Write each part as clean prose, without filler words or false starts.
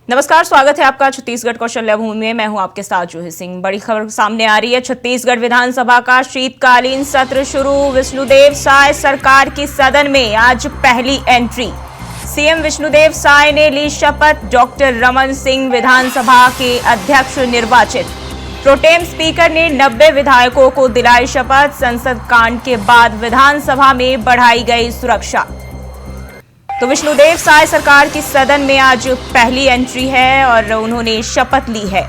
नमस्कार, स्वागत है आपका छत्तीसगढ़ कौशल्या भूमि में। मैं हूं आपके साथ जूही सिंह। बड़ी खबर सामने आ रही है। छत्तीसगढ़ विधानसभा का शीतकालीन सत्र शुरू। विष्णुदेव साय सरकार की सदन में आज पहली एंट्री। सीएम विष्णुदेव साय ने ली शपथ। डॉक्टर रमन सिंह विधानसभा के अध्यक्ष निर्वाचित। प्रोटेम स्पीकर ने 90 विधायकों को दिलाई शपथ। संसद कांड के बाद विधानसभा में बढ़ाई गई सुरक्षा। तो विष्णुदेव साय सरकार की सदन में आज पहली एंट्री है और उन्होंने शपथ ली है।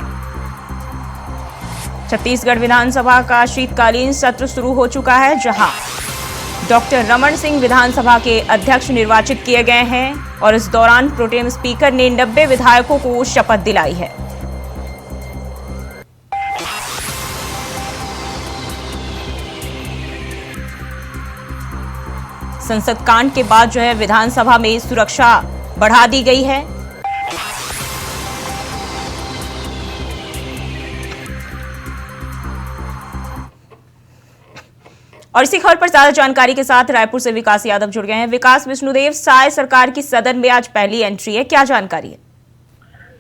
छत्तीसगढ़ विधानसभा का शीतकालीन सत्र शुरू हो चुका है, जहां डॉक्टर रमन सिंह विधानसभा के अध्यक्ष निर्वाचित किए गए हैं और इस दौरान प्रोटेम स्पीकर ने 90 विधायकों को शपथ दिलाई है। संसद कांड के बाद जो है विधानसभा में सुरक्षा बढ़ा दी गई है। और इसी खबर पर ज्यादा जानकारी के साथ रायपुर से विकास यादव जुड़ गए हैं। विकास, विष्णुदेव साय सरकार की सदन में आज पहली एंट्री है, क्या जानकारी है?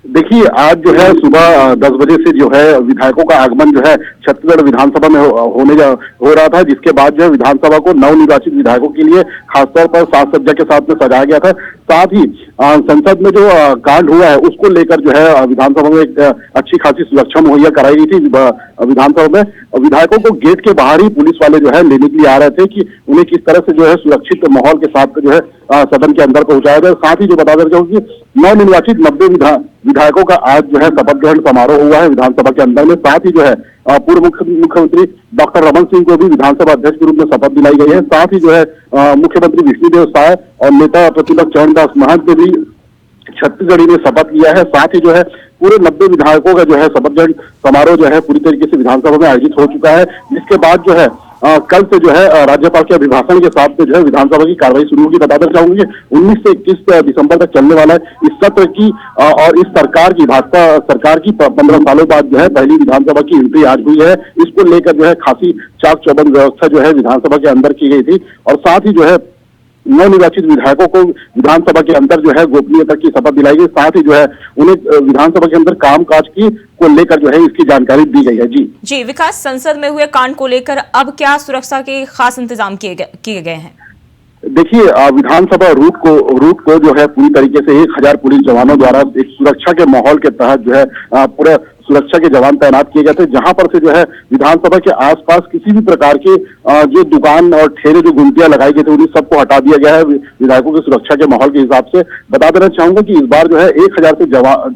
देखिए, आज जो है सुबह 10 बजे से जो है विधायकों का आगमन जो है छत्तीसगढ़ विधानसभा में हो रहा था, जिसके बाद जो है विधानसभा को नवनिर्वाचित विधायकों के लिए खासतौर पर साज सज्जा के साथ में सजाया गया था। साथ ही संसद में जो कांड हुआ है उसको लेकर जो है विधानसभा में एक अच्छी खासी सुरक्षा मुहैया कराई गई थी। विधानसभा में विधायकों को गेट के बाहर ही पुलिस वाले जो है लेने के लिए आ रहे थे कि उन्हें किस तरह से जो है सुरक्षित माहौल के साथ जो है सदन के अंदर पहुंचाया जाए। साथ ही जो बता देना चाहूँ कि नवनिर्वाचित 90 विधायकों का आज जो है शपथ ग्रहण समारोह हुआ है विधानसभा के अंदर में। साथ ही जो है पूर्व मुख्यमंत्री डॉक्टर रमन सिंह को भी विधानसभा अध्यक्ष के रूप में शपथ दिलाई गई है। साथ ही जो है मुख्यमंत्री विष्णुदेव साय और नेता प्रतिपक्ष चरणदास महंत ने भी छत्तीसगढ़ी में शपथ लिया है। साथ ही जो है पूरे 90 विधायकों का जो है शपथ ग्रहण समारोह जो है पूरी तरीके से विधानसभा में आयोजित हो चुका है, जिसके बाद जो है कल से जो है राज्यपाल के अभिभाषण के साथ जो है विधानसभा की कार्रवाई शुरू होगी। बताना चाहूंगी 19 से 21 दिसंबर तक चलने वाला है इस सत्र की और इस सरकार की भाजपा सरकार की 15 सालों बाद जो है पहली विधानसभा की एंट्री आज हुई है। इसको लेकर जो है खासी चाक चौबंद व्यवस्था जो है विधानसभा के अंदर की गई थी और साथ ही जो है नवनिर्वाचित विधायकों को विधानसभा के अंदर जो है गोपनीयता की शपथ दिलाई गई। साथ ही जो है उन्हें विधानसभा के अंदर कामकाज की को लेकर जो है इसकी जानकारी दी गई है। जी विकास, संसद में हुए कांड को लेकर अब क्या सुरक्षा के खास इंतजाम किए गए हैं? देखिए, विधानसभा रूट को जो है पूरी तरीके से 1000 पुलिस जवानों द्वारा एक सुरक्षा के माहौल के तहत जो है पूरा सुरक्षा के जवान तैनात किए गए थे, जहां पर से जो है विधानसभा के आसपास किसी भी प्रकार के जो दुकान और ठेले जो गुमटियां लगाई गई थी उन्हें सबको हटा दिया गया है विधायकों की सुरक्षा के माहौल के हिसाब से। बता देना चाहूंगा कि इस बार जो है 1000 से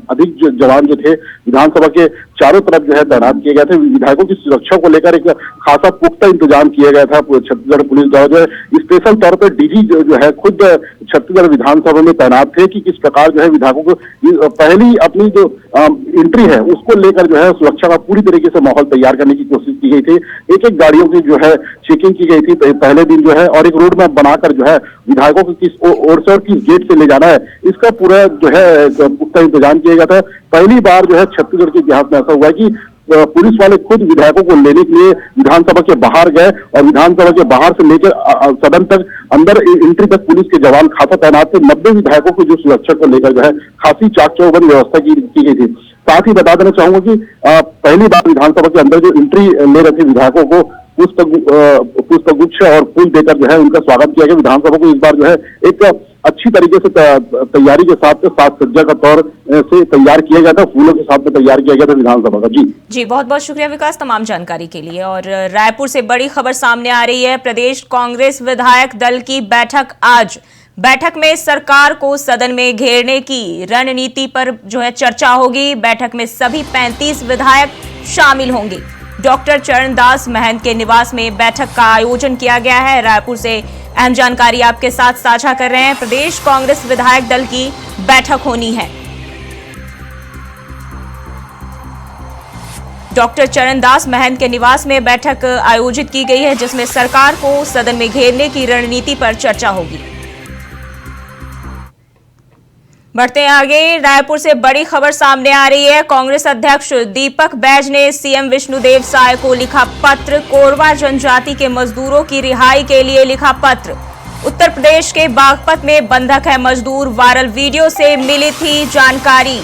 अधिक जवान जो थे विधानसभा के चारों तरफ जो है तैनात किए गए थे। विधायकों की सुरक्षा को लेकर एक खासा पुख्ता इंतजाम किया गया था। छत्तीसगढ़ पुलिस द्वारा जो है स्पेशल तौर पर डीजी जो है खुद छत्तीसगढ़ विधानसभा में तैनात थे कि किस प्रकार जो है विधायकों को पहली अपनी जो एंट्री है उसको लेकर जो है सुरक्षा का पूरी तरीके से माहौल तैयार करने की कोशिश की गई थी। एक गाड़ियों की जो है चेकिंग की गई थी पहले दिन जो है, और एक रोड मैप बनाकर जो है विधायकों को किस ओर से और किस गेट से ले जाना है इसका पूरा जो है पुख्ता इंतजाम किया गया था। पहली बार जो है छत्तीसगढ़ के इतिहास में ऐसा हुआ है कि पुलिस वाले खुद विधायकों को लेने के लिए विधानसभा के बाहर गए और विधानसभा के बाहर से लेकर सदन तक अंदर एंट्री तक पुलिस के जवान खासा तैनात थे। 90 विधायकों की जो सुरक्षा को लेकर जो है खासी चाक चौबंद व्यवस्था की गई थी। साथ ही बता देना चाहूंगा कि पहली बार विधानसभा के अंदर जो एंट्री ले रहे थे विधायकों को पुष्पगुच्छ और फूल देकर जो है उनका स्वागत किया गया। विधानसभा को इस बार जो है एक अच्छी तरीके से तैयारी के साथ साज सज्जा का तौर से तैयार किया गया था, फूलों के साथ में तैयार किया गया था विधानसभा का। जी बहुत बहुत शुक्रिया विकास तमाम जानकारी के लिए। और रायपुर से बड़ी खबर सामने आ रही है। प्रदेश कांग्रेस विधायक दल की बैठक आज। बैठक में सरकार को सदन में घेरने की रणनीति पर जो है चर्चा होगी। बैठक में सभी 35 विधायक शामिल होंगे। डॉक्टर चरणदास महंत के निवास में बैठक का आयोजन किया गया है। रायपुर से अहम जानकारी आपके साथ साझा कर रहे हैं। प्रदेश कांग्रेस विधायक दल की बैठक होनी है। डॉक्टर चरणदास महंत के निवास में बैठक आयोजित की गई है, जिसमें सरकार को सदन में घेरने की रणनीति पर चर्चा होगी। बढ़ते हैं आगे। रायपुर से बड़ी खबर सामने आ रही है। कांग्रेस अध्यक्ष दीपक बैज ने सीएम विष्णुदेव साय को लिखा पत्र। कोरवा जनजाति के मजदूरों की रिहाई के लिए लिखा पत्र। उत्तर प्रदेश के बागपत में बंधक है मजदूर। वायरल वीडियो से मिली थी जानकारी।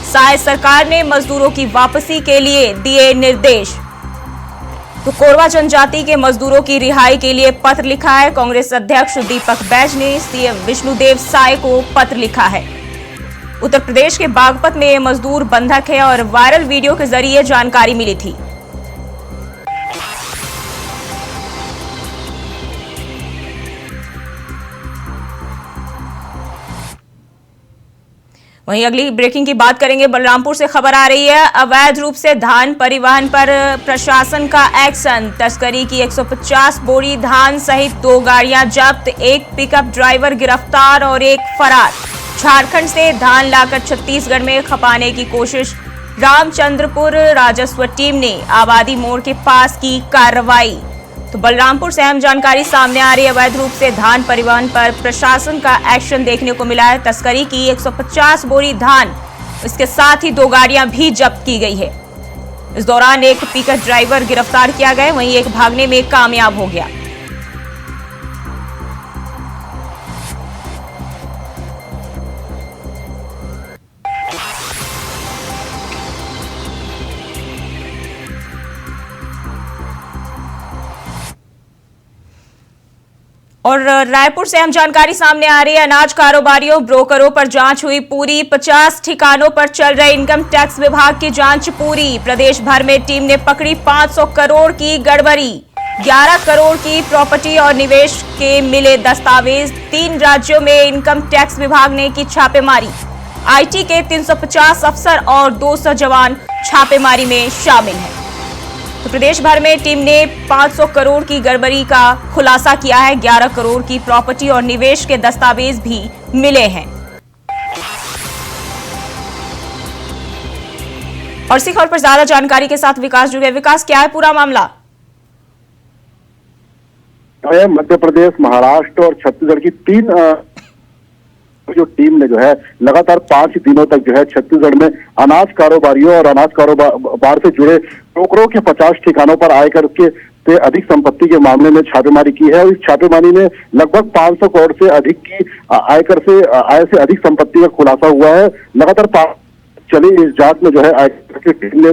साय सरकार ने मजदूरों की वापसी के लिए दिए निर्देश। तो कोरवा जनजाति के मजदूरों की रिहाई के लिए पत्र लिखा है। कांग्रेस अध्यक्ष दीपक बैज ने सीएम विष्णुदेव साय को पत्र लिखा है। उत्तर प्रदेश के बागपत में ये मजदूर बंधक है और वायरल वीडियो के जरिए जानकारी मिली थी। वहीं अगली ब्रेकिंग की बात करेंगे। बलरामपुर से खबर आ रही है, अवैध रूप से धान परिवहन पर प्रशासन का एक्शन। तस्करी की 150 बोरी धान सहित 2 गाड़ियां जब्त, एक पिकअप ड्राइवर गिरफ्तार और एक फरार। झारखंड से धान लाकर छत्तीसगढ़ में खपाने की कोशिश। रामचंद्रपुर राजस्व टीम ने आबादी मोड़ के पास की कार्रवाई। तो बलरामपुर से अहम जानकारी सामने आ रही है। अवैध रूप से धान परिवहन पर प्रशासन का एक्शन देखने को मिला है। तस्करी की 150 बोरी धान, इसके साथ ही 2 गाड़ियां भी जब्त की गई है। इस दौरान एक पिकअप ड्राइवर गिरफ्तार किया गया, वहीं एक भागने में कामयाब हो गया। और रायपुर से हम जानकारी सामने आ रही है। अनाज कारोबारियों ब्रोकरों पर जांच हुई पूरी। 50 ठिकानों पर चल रहे इनकम टैक्स विभाग की जांच पूरी। प्रदेश भर में टीम ने पकड़ी 500 करोड़ की गड़बड़ी। 11 करोड़ की प्रॉपर्टी और निवेश के मिले दस्तावेज। 3 राज्यों में इनकम टैक्स विभाग ने की छापेमारी। आईटी के 350 अफसर और 200 जवान छापेमारी में शामिल हैं। तो प्रदेश भर में टीम ने 500 करोड़ की गड़बड़ी का खुलासा किया है। 11 करोड़ की प्रॉपर्टी और निवेश के दस्तावेज भी मिले हैं। और इसी खबर पर ज्यादा जानकारी के साथ विकास जुड़े। विकास, क्या है पूरा मामला? मध्य प्रदेश, महाराष्ट्र और छत्तीसगढ़ की 3 जो टीम ने जो है लगातार 5 दिनों तक जो है छत्तीसगढ़ में अनाज कारोबारियों और अनाज कारोबार से जुड़े ब्रोकरों के 50 ठिकानों पर आयकर के से अधिक संपत्ति के मामले में छापेमारी की है। और इस छापेमारी में लगभग 500 करोड़ से अधिक की आयकर से आय से अधिक संपत्ति का खुलासा हुआ है। लगातार चली इस जांच में जो है आयकर की टीम ने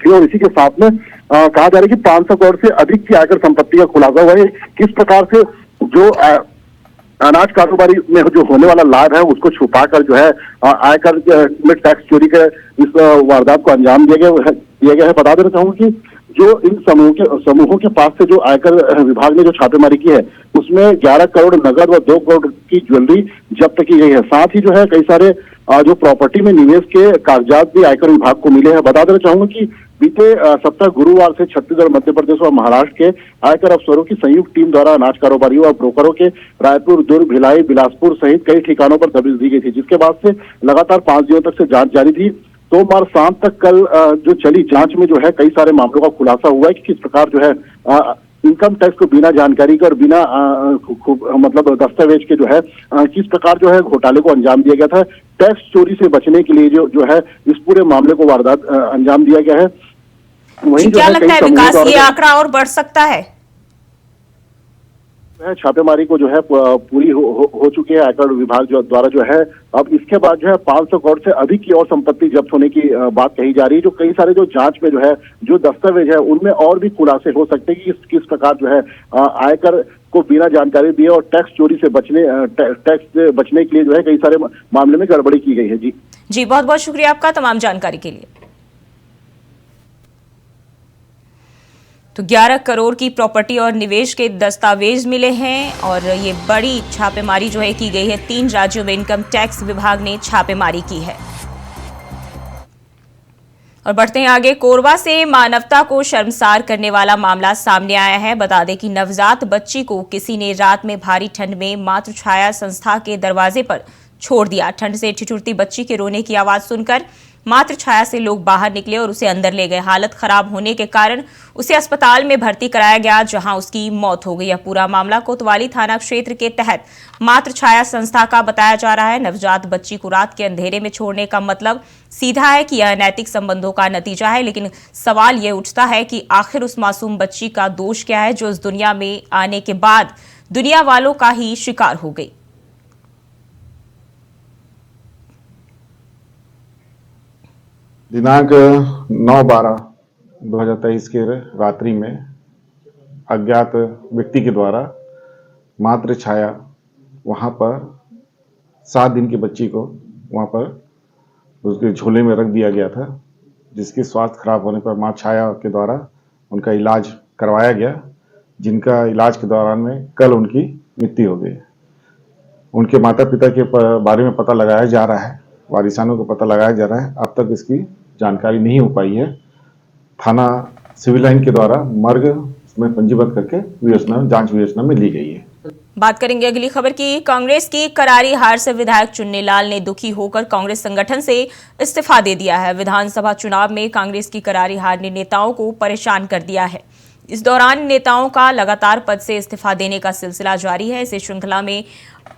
और इसी के साथ में कहा जा रहा है कि 500 करोड़ से अधिक की आयकर संपत्ति का खुलासा हुआ है। किस प्रकार से जो अनाज कारोबारी में जो होने वाला लाभ है उसको छुपाकर जो है आयकर में टैक्स चोरी के इस वारदात को अंजाम दिया गया है। बता देना चाहूंगा कि जो इन समूहों के पास से जो आयकर विभाग ने जो छापेमारी की है उसमें 11 करोड़ नगद व 2 करोड़ की ज्वेलरी जब्त की गई है। साथ ही जो है कई सारे जो प्रॉपर्टी में निवेश के कागजात भी आयकर विभाग को मिले हैं। बता देना चाहूंगा कि बीते सप्ताह गुरुवार से छत्तीसगढ़, मध्य प्रदेश और महाराष्ट्र के आयकर अफसरों की संयुक्त टीम द्वारा अनाज कारोबारियों और ब्रोकरों के रायपुर, दुर्ग, भिलाई, बिलासपुर सहित कई ठिकानों पर दबिश दी गई थी, जिसके बाद से लगातार 5 दिनों तक से जांच जारी थी। सोमवार शाम तक कल जो चली जांच में जो है कई सारे मामलों का खुलासा हुआ है कि किस प्रकार जो है इनकम टैक्स को बिना जानकारी के और बिना मतलब दस्तावेज के जो है किस प्रकार जो है घोटाले को अंजाम दिया गया था। टैक्स चोरी से बचने के लिए जो है इस पूरे मामले को वारदात अंजाम दिया गया है। वहीं क्या लगता है विकास, ये आंकड़ा और बढ़ सकता है? छापेमारी को जो है पूरी हो चुकी है आयकर विभाग द्वारा जो है। अब इसके बाद जो है 500 करोड़ से अधिक की और संपत्ति जब्त होने की बात कही जा रही है। जो कई सारे जो जांच में जो है जो दस्तावेज है उनमें और भी खुलासे हो सकते हैं कि किस प्रकार जो है आयकर को बिना जानकारी दिए और टैक्स चोरी से बचने के लिए जो है कई सारे मामले में गड़बड़ी की गई है। जी बहुत बहुत शुक्रिया आपका तमाम जानकारी के लिए। तो 11 करोड़ की प्रॉपर्टी और निवेश के दस्तावेज मिले हैं और ये बड़ी छापेमारी जो है की गई है। 3 राज्यों में इनकम टैक्स विभाग ने छापेमारी की है। और बढ़ते हैं आगे। कोरबा से मानवता को शर्मसार करने वाला मामला सामने आया है। बता दें कि नवजात बच्ची को किसी ने रात में भारी ठंड में मातृ छाया संस्था के दरवाजे पर छोड़ दिया। ठंड से ठिठुरती बच्ची के रोने की आवाज सुनकर मातृ छाया से लोग बाहर निकले और उसे अंदर ले गए। हालत खराब होने के कारण उसे अस्पताल में भर्ती कराया गया, जहां उसकी मौत हो गई। यह पूरा मामला कोतवाली थाना क्षेत्र के तहत मातृ छाया संस्था का बताया जा रहा है। नवजात बच्ची को रात के अंधेरे में छोड़ने का मतलब सीधा है कि यह अनैतिक संबंधों का नतीजा है, लेकिन सवाल यह उठता है कि आखिर उस मासूम बच्ची का दोष क्या है जो इस दुनिया में आने के बाद दुनिया वालों का ही शिकार हो गई। दिनांक 9/12/2023 के रात्रि में अज्ञात व्यक्ति के द्वारा मात्र छाया वहां पर 7 दिन की बच्ची को वहां पर उसके झोले में रख दिया गया था, जिसकी स्वास्थ्य खराब होने पर मां छाया के द्वारा उनका इलाज करवाया गया, जिनका इलाज के दौरान में कल उनकी मृत्यु हो गई। उनके माता पिता के बारे में पता लगाया जा रहा है, वारिसानों को पता लगाया जा रहा है। अब तक इसकी जानकारी नहीं हो पाई है। थाना सिविल लाइन के द्वारा मर्ग में पंजीबद्ध करके जांच विवेचना में ली गई है। बात करेंगे अगली खबर की। कांग्रेस की करारी हार से विधायक चुन्नीलाल ने दुखी होकर कांग्रेस संगठन से इस्तीफा दे दिया है। विधानसभा चुनाव में कांग्रेस की करारी हार ने नेताओं को परेशान कर दिया है। इस दौरान नेताओं का लगातार पद से इस्तीफा देने का सिलसिला जारी है। इसी श्रृंखला में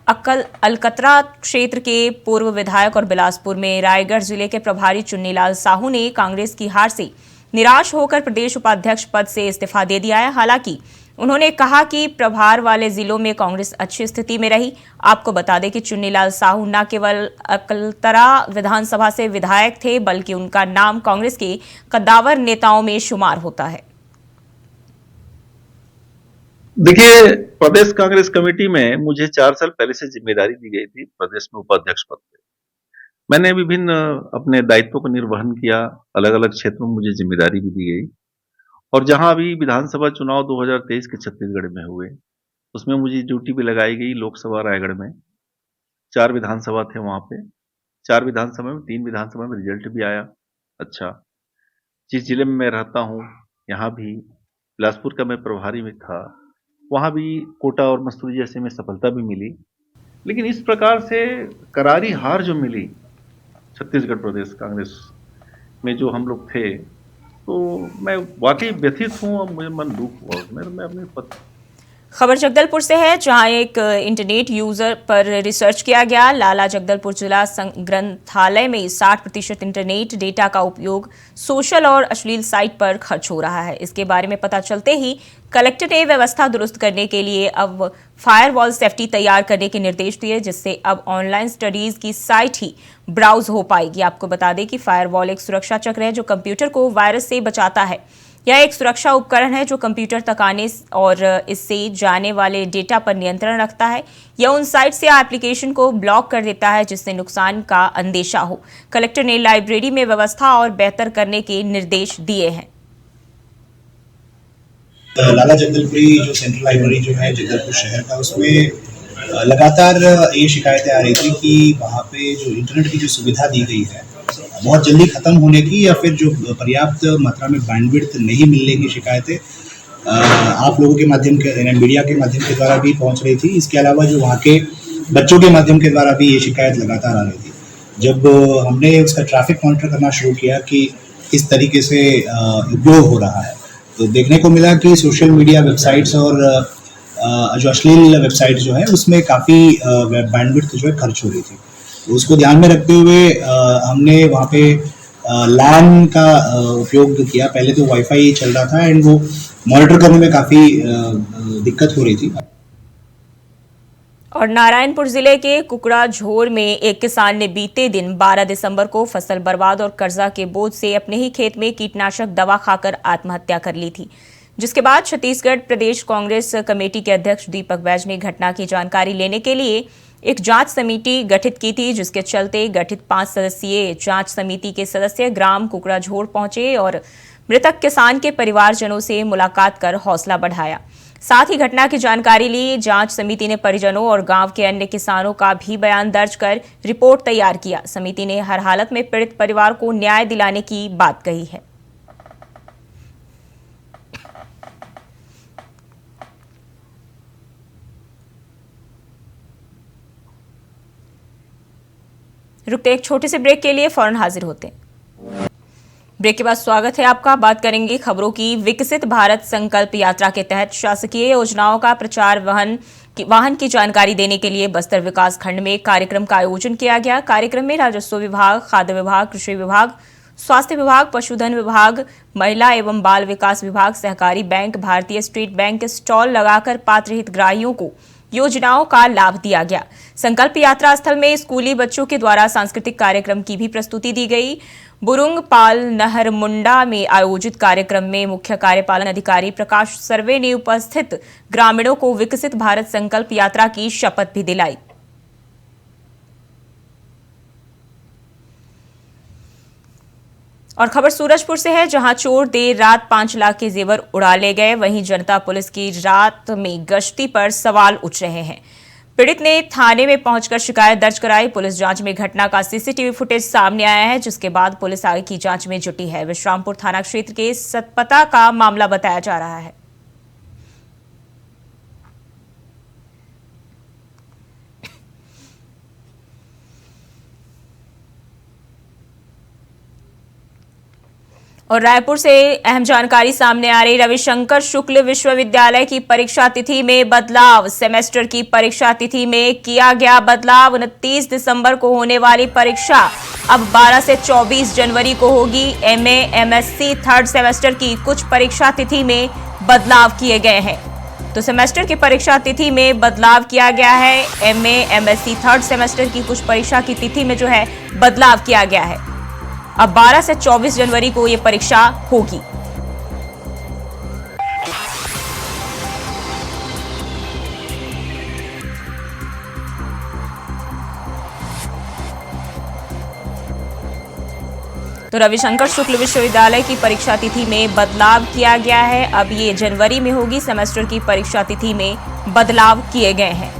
अलकतरा क्षेत्र के पूर्व विधायक और बिलासपुर में रायगढ़ जिले के प्रभारी चुन्नीलाल साहू ने कांग्रेस की हार से निराश होकर प्रदेश उपाध्यक्ष पद से इस्तीफा दे दिया है। हालांकि उन्होंने कहा कि प्रभार वाले जिलों में कांग्रेस अच्छी स्थिति में रही। आपको बता दें कि चुन्नीलाल साहू न केवल अलकतरा विधानसभा से विधायक थे, बल्कि उनका नाम कांग्रेस के कद्दावर नेताओं में शुमार होता है। देखिए, प्रदेश कांग्रेस कमेटी में मुझे 4 साल पहले से जिम्मेदारी दी गई थी प्रदेश में उपाध्यक्ष पद पे। मैंने विभिन्न अपने दायित्वों को निर्वहन किया, अलग-अलग क्षेत्रों में मुझे जिम्मेदारी भी दी गई और जहां अभी विधानसभा चुनाव 2023 के छत्तीसगढ़ में हुए, उसमें मुझे ड्यूटी भी लगाई गई लोकसभा रायगढ़ में। 4 विधानसभा थे वहां पे। 4 विधानसभा में 3 विधानसभा में रिजल्ट भी आया अच्छा। जिस जिले में मैं रहता हूँ, यहाँ भी बिलासपुर का मैं प्रभारी में था, वहां भी कोटा और मसूरी जैसे में सफलता भी मिली। लेकिन इस प्रकार से करारी हार जो मिली छत्तीसगढ़ प्रदेश कांग्रेस में जो हम लोग थे, तो मैं वाकई व्यथित हूँ और मुझे मन दुख हुआ। मैं अपने पद खबर जगदलपुर से है, जहां एक इंटरनेट यूजर पर रिसर्च किया गया। लाला जगदलपुर जिला ग्रंथालय में 60% इंटरनेट डेटा का उपयोग सोशल और अश्लील साइट पर खर्च हो रहा है। इसके बारे में पता चलते ही कलेक्टर ने व्यवस्था दुरुस्त करने के लिए अब फायरवॉल सेफ्टी तैयार करने के निर्देश दिए, जिससे अब ऑनलाइन स्टडीज की साइट ही ब्राउज हो पाएगी। आपको बता दें कि फायरवॉल एक सुरक्षा चक्र है जो कंप्यूटर को वायरस से बचाता है। यह एक सुरक्षा उपकरण है जो कंप्यूटर तक आने और इससे जाने वाले डेटा पर नियंत्रण रखता है। यह उन साइट्स या एप्लीकेशन को ब्लॉक कर देता है जिससे नुकसान का अंदेशा हो। कलेक्टर ने लाइब्रेरी में व्यवस्था और बेहतर करने के निर्देश दिए हैं। लाला जगदलपुरी जो सेंट्रल लाइब्रेरी जो है जगदलपुर शहर का, उसमें लगातार ये शिकायतें आ रही थी कि वहाँ पे जो इंटरनेट की जो सुविधा दी गई है बहुत जल्दी खत्म होने की या फिर जो पर्याप्त मात्रा में बैंडविड्थ नहीं मिलने की शिकायतें आप लोगों के माध्यम के, मीडिया के माध्यम के द्वारा भी पहुंच रही थी। इसके अलावा जो वहाँ के बच्चों के माध्यम के द्वारा भी ये शिकायत लगातार आ रही थी। जब हमने उसका ट्रैफिक मॉनिटर करना शुरू किया कि किस तरीके से उपयोग हो रहा है, तो देखने को मिला कि सोशल मीडिया वेबसाइट्स और जो अश्लील वेबसाइट जो है उसमें काफ़ी बैंडविड्थ जो है खर्च हो रही थी। तो उसको ध्यान में रखते हुए हमने वहाँ पे लैन का उपयोग किया। पहले तो वाईफाई चल रहा था एंड वो मॉनिटर करने में काफ़ी दिक्कत हो रही थी। और नारायणपुर जिले के कुकड़ाझोर में एक किसान ने बीते दिन 12 दिसंबर को फसल बर्बाद और कर्जा के बोझ से अपने ही खेत में कीटनाशक दवा खाकर आत्महत्या कर ली थी, जिसके बाद छत्तीसगढ़ प्रदेश कांग्रेस कमेटी के अध्यक्ष दीपक बैज ने घटना की जानकारी लेने के लिए एक जांच समिति गठित की थी, जिसके चलते गठित 5 सदस्यीय जांच समिति के सदस्य ग्राम कुकड़ाझोर पहुंचे और मृतक किसान के परिवारजनों से मुलाकात कर हौसला बढ़ाया। साथ ही घटना की जानकारी ली। जांच समिति ने परिजनों और गांव के अन्य किसानों का भी बयान दर्ज कर रिपोर्ट तैयार किया। समिति ने हर हालत में पीड़ित परिवार को न्याय दिलाने की बात कही है। रुकते एक छोटे से ब्रेक के लिए, फौरन हाजिर होते हैं। ब्रेक के बाद स्वागत है आपका। बात करेंगे खबरों की। विकसित भारत संकल्प यात्रा के तहत शासकीय योजनाओं का प्रचार वाहन की जानकारी देने के लिए बस्तर विकास खंड में कार्यक्रम का आयोजन किया गया। कार्यक्रम में राजस्व विभाग, खाद्य विभाग, कृषि विभाग, स्वास्थ्य विभाग, पशुधन विभाग, महिला एवं बाल विकास विभाग, सहकारी बैंक, भारतीय स्टेट बैंक के स्टॉल लगाकर पात्र हितग्राहियों को योजनाओं का लाभ दिया गया। संकल्प यात्रा स्थल में स्कूली बच्चों के द्वारा सांस्कृतिक कार्यक्रम की भी प्रस्तुति दी गई। बुरुंग पाल नहर मुंडा में आयोजित कार्यक्रम में मुख्य कार्यपालन अधिकारी प्रकाश सर्वे ने उपस्थित ग्रामीणों को विकसित भारत संकल्प यात्रा की शपथ भी दिलाई। और खबर सूरजपुर से है, जहां चोर देर रात 5 लाख के जेवर उड़ा ले गए। वहीं जनता पुलिस की रात में गश्ती पर सवाल उठ रहे हैं। पीड़ित ने थाने में पहुंचकर शिकायत दर्ज कराई। पुलिस जांच में घटना का सीसीटीवी फुटेज सामने आया है, जिसके बाद पुलिस आगे की जांच में जुटी है। विश्रामपुर थाना क्षेत्र के सतपता का मामला बताया जा रहा है। और रायपुर से अहम जानकारी सामने आ रही। रविशंकर शुक्ल विश्वविद्यालय की परीक्षा तिथि में बदलाव। सेमेस्टर की परीक्षा तिथि में किया गया बदलाव। 29 दिसंबर को होने वाली परीक्षा अब 12 से 24 जनवरी को होगी। एमए एमएससी थर्ड सेमेस्टर की कुछ परीक्षा तिथि में बदलाव किए गए हैं। तो सेमेस्टर की परीक्षा तिथि में बदलाव किया गया है। एमए एमएससी थर्ड सेमेस्टर की कुछ परीक्षा की तिथि में जो है बदलाव किया गया है। अब 12 से 24 जनवरी को यह परीक्षा होगी। तो रविशंकर शुक्ल विश्वविद्यालय की परीक्षा तिथि में बदलाव किया गया है। अब ये जनवरी में होगी। सेमेस्टर की परीक्षा तिथि में बदलाव किए गए हैं।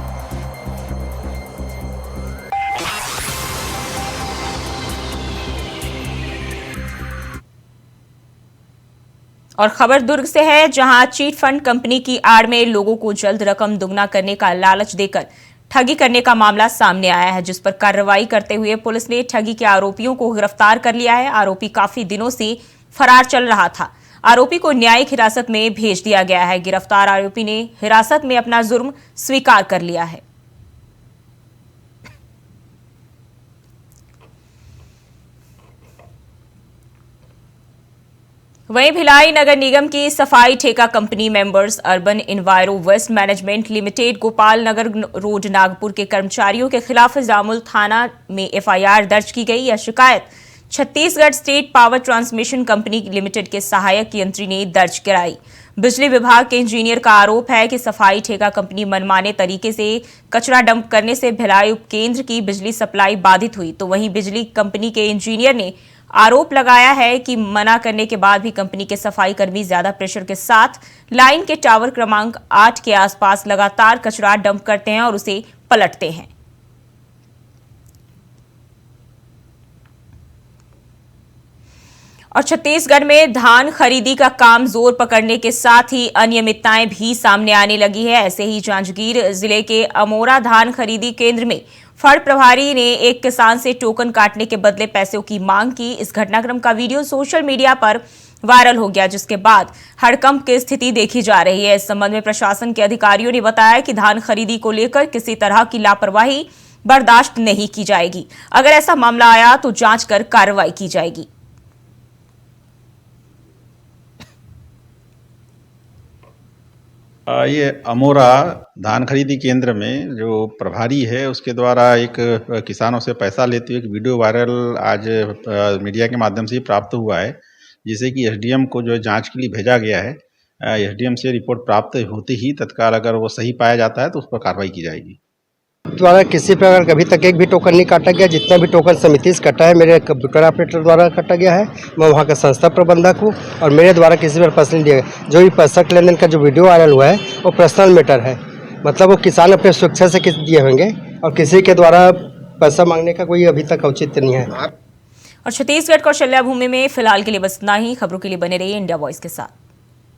और खबर दुर्ग से है, जहां चीट फंड कंपनी की आड़ में लोगों को जल्द रकम दुगना करने का लालच देकर ठगी करने का मामला सामने आया है, जिस पर कार्रवाई करते हुए पुलिस ने ठगी के आरोपियों को गिरफ्तार कर लिया है। आरोपी काफी दिनों से फरार चल रहा था। आरोपी को न्यायिक हिरासत में भेज दिया गया है। गिरफ्तार आरोपी ने हिरासत में अपना जुर्म स्वीकार कर लिया है। वहीं भिलाई नगर निगम की सफाई ठेका company members urban enviro waste management limited Gopal Nagar road Nagpur के कर्मचारियों के खिलाफ जामुल थाना में एफआईआर दर्ज की गई। यह शिकायत Chhattisgarh state power transmission company limited के सहायक यंत्री ने दर्ज कराई। बिजली विभाग के इंजीनियर का आरोप है कि सफाई ठेका कंपनी मनमाने तरीके से कचरा डंप करने से भिलाई उपकेंद्र की बिजली सप्लाई बाधित हुई। तो वहीं बिजली कंपनी के इंजीनियर ने आरोप लगाया है कि मना करने के बाद भी कंपनी के सफाई कर्मी ज्यादा प्रेशर के साथ लाइन के टावर क्रमांक 8 के आसपास लगातार कचरा डंप करते हैं और उसे पलटते हैं। और छत्तीसगढ़ में धान खरीदी का काम जोर पकड़ने के साथ ही अनियमितताएं भी सामने आने लगी है। ऐसे ही जांजगीर जिले के अमोरा धान खरीदी केंद्र में फड़ प्रभारी ने एक किसान से टोकन काटने के बदले पैसों की मांग की। इस घटनाक्रम का वीडियो सोशल मीडिया पर वायरल हो गया, जिसके बाद हड़कंप की स्थिति देखी जा रही है। इस संबंध में प्रशासन के अधिकारियों ने बताया कि धान खरीदी को लेकर किसी तरह की लापरवाही बर्दाश्त नहीं की जाएगी। अगर ऐसा मामला आया तो जांच कर कार्रवाई की जाएगी। ये अमोरा धान खरीदी केंद्र में जो प्रभारी है उसके द्वारा एक किसानों से पैसा लेते हुए एक वीडियो वायरल आज मीडिया के माध्यम से प्राप्त हुआ है, जिसे कि एसडीएम को जो है जांच के लिए भेजा गया है। एसडीएम से रिपोर्ट प्राप्त होते ही तत्काल अगर वो सही पाया जाता है तो उस पर कार्रवाई की जाएगी। द्वारा किसी प्रकार कभी तक एक भी टोकन नहीं काटा गया। जितना भी टोकन समिति से कटा है मेरे कंप्यूटर ऑपरेटर द्वारा काटा गया है। मैं वहाँ का संस्था प्रबंधक हूँ और मेरे द्वारा किसी पर पर्सनल दिया गया। जो भी पैसा के लेन देन का जो वीडियो वायरल हुआ है वो पर्सनल मैटर है, मतलब वो किसान अपने स्वेच्छा से दिए होंगे और किसी के द्वारा पैसा मांगने का कोई अभी तक औचित्य नहीं है। और छत्तीसगढ़ कौशल्या भूमि में फिलहाल के लिए बस इतना ही। खबरों के लिए बने रहिए इंडिया वॉइस के साथ।